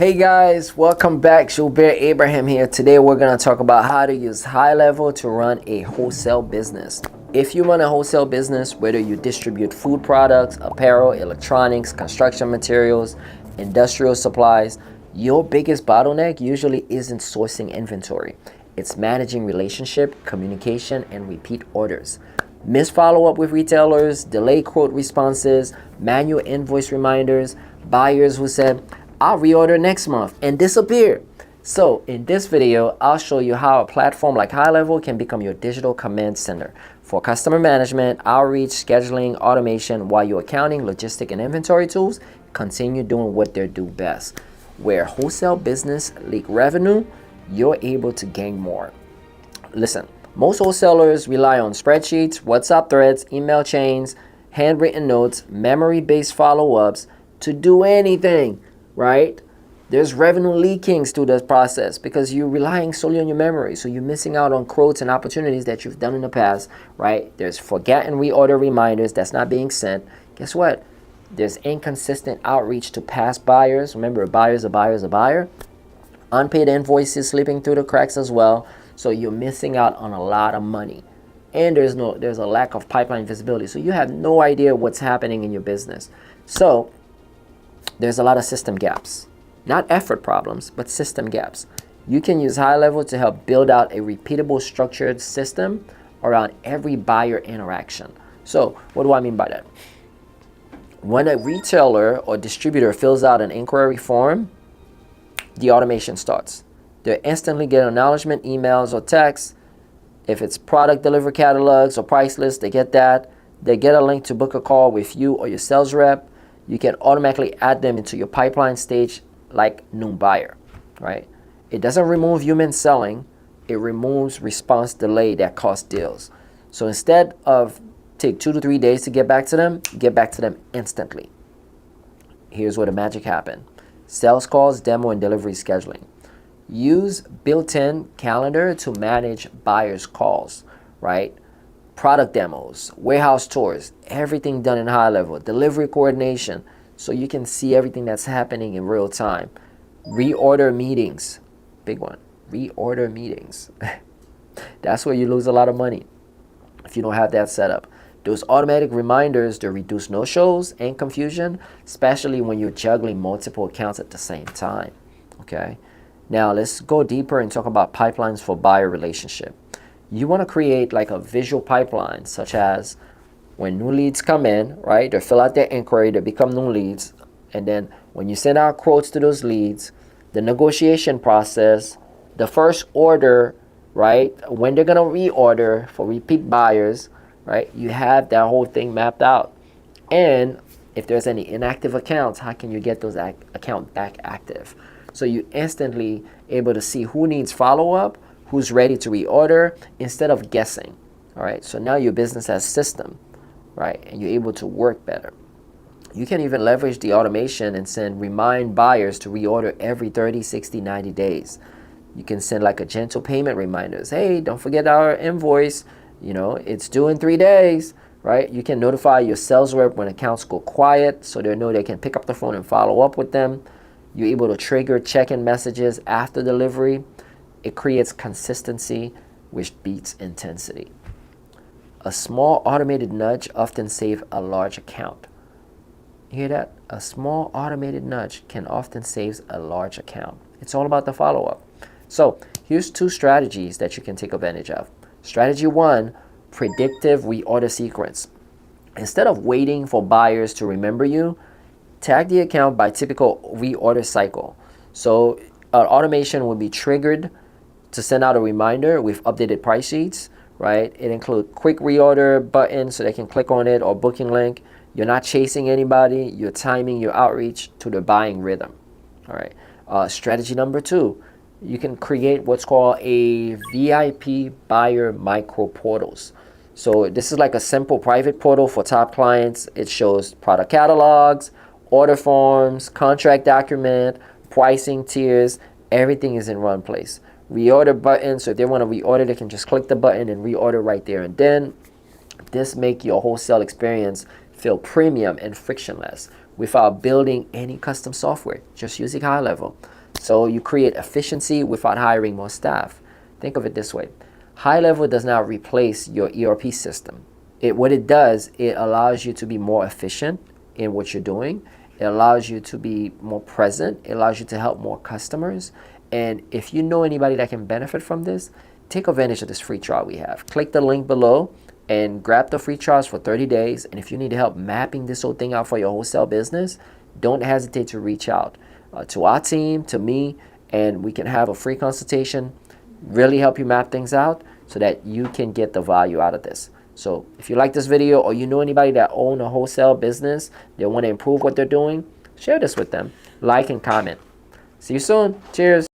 Hey guys, welcome back. Julbert Abraham here. Today we're going to talk about how to use HighLevel to run a wholesale business. If you run a wholesale business, whether you distribute food products, apparel, electronics, construction materials, industrial supplies, your biggest bottleneck usually isn't sourcing inventory. It's managing relationship, communication, and repeat orders. Missed follow-up with retailers, delayed quote responses, manual invoice reminders, buyers who said, I'll reorder next month and disappear. So in this video, I'll show you how a platform like HighLevel can become your digital command center for customer management, outreach, scheduling, automation, while your accounting, logistic, and inventory tools continue doing what they do best. Where wholesale business leak revenue, you're able to gain more. Listen, most wholesalers rely on spreadsheets, WhatsApp threads, email chains, handwritten notes, memory-based follow-ups to do anything. Right? There's revenue leakings through this process because you're relying solely on your memory. So you're missing out on quotes and opportunities that you've done in the past, right? There's forget and reorder reminders that's not being sent. Guess what? There's inconsistent outreach to past buyers. Remember, a buyer's a buyer's a buyer. Unpaid invoices slipping through the cracks as well. So you're missing out on a lot of money. And there's a lack of pipeline visibility. So you have no idea what's happening in your business. So there's a lot of system gaps, not effort problems, but system gaps. You can use HighLevel to help build out a repeatable, structured system around every buyer interaction. So what do I mean by that? When a retailer or distributor fills out an inquiry form, the automation starts. They instantly get acknowledgement emails or texts. If it's product delivery catalogs or price lists, they get that. They get a link to book a call with you or your sales rep. You can automatically add them into your pipeline stage like new buyer, right? It doesn't remove human selling. It removes response delay that costs deals. So instead of take 2 to 3 days to get back to them instantly. Here's where the magic happened. Sales calls, demo, and delivery scheduling. Use built-in calendar to manage buyers' calls, right? Product demos, warehouse tours, everything done in HighLevel, delivery coordination, so you can see everything that's happening in real time. Reorder meetings, big one, reorder meetings. That's where you lose a lot of money if you don't have that set up. Those automatic reminders to reduce no-shows and confusion, especially when you're juggling multiple accounts at the same time, okay? Now let's go deeper and talk about pipelines for buyer relationship. You want to create like a visual pipeline, such as when new leads come in, right? They fill out their inquiry, they become new leads. And then when you send out quotes to those leads, the negotiation process, the first order, right? When they're going to reorder for repeat buyers, right? You have that whole thing mapped out. And if there's any inactive accounts, how can you get those accounts back active? So you instantly able to see who needs follow-up, who's ready to reorder, instead of guessing. All right, so now your business has system, right? And you're able to work better. You can even leverage the automation and remind buyers to reorder every 30, 60, 90 days. You can send like a gentle payment reminders. Hey, don't forget our invoice. You know, it's due in 3 days, right? You can notify your sales rep when accounts go quiet so they know they can pick up the phone and follow up with them. You're able to trigger check-in messages after delivery. It creates consistency, which beats intensity. A small automated nudge often saves a large account. You hear that? A small automated nudge can often save a large account. It's all about the follow-up. So here's 2 strategies that you can take advantage of. Strategy 1, predictive reorder sequence. Instead of waiting for buyers to remember you, tag the account by typical reorder cycle. So automation will be triggered to send out a reminder with updated price sheets, right? It includes quick reorder button so they can click on it, or booking link. You're not chasing anybody. You're timing your outreach to the buying rhythm, all right? Strategy number 2, you can create what's called a VIP buyer micro portals. So this is like a simple private portal for top clients. It shows product catalogs, order forms, contract document, pricing tiers, everything is in one place. Reorder button, so if they want to reorder, they can just click the button and reorder right there and then. This make your wholesale experience feel premium and frictionless, without building any custom software, just using HighLevel. So you create efficiency without hiring more staff. Think of it this way. HighLevel does not replace your ERP system. What it does, it allows you to be more efficient in what you're doing. It allows you to be more present. It allows you to help more customers. And if you know anybody that can benefit from this, take advantage of this free trial we have. Click the link below and grab the free trials for 30 days. And if you need help mapping this whole thing out for your wholesale business, don't hesitate to reach out to our team, to me, and we can have a free consultation, really help you map things out so that you can get the value out of this. So if you like this video, or you know anybody that own a wholesale business, they want to improve what they're doing, share this with them. Like and comment. See you soon. Cheers.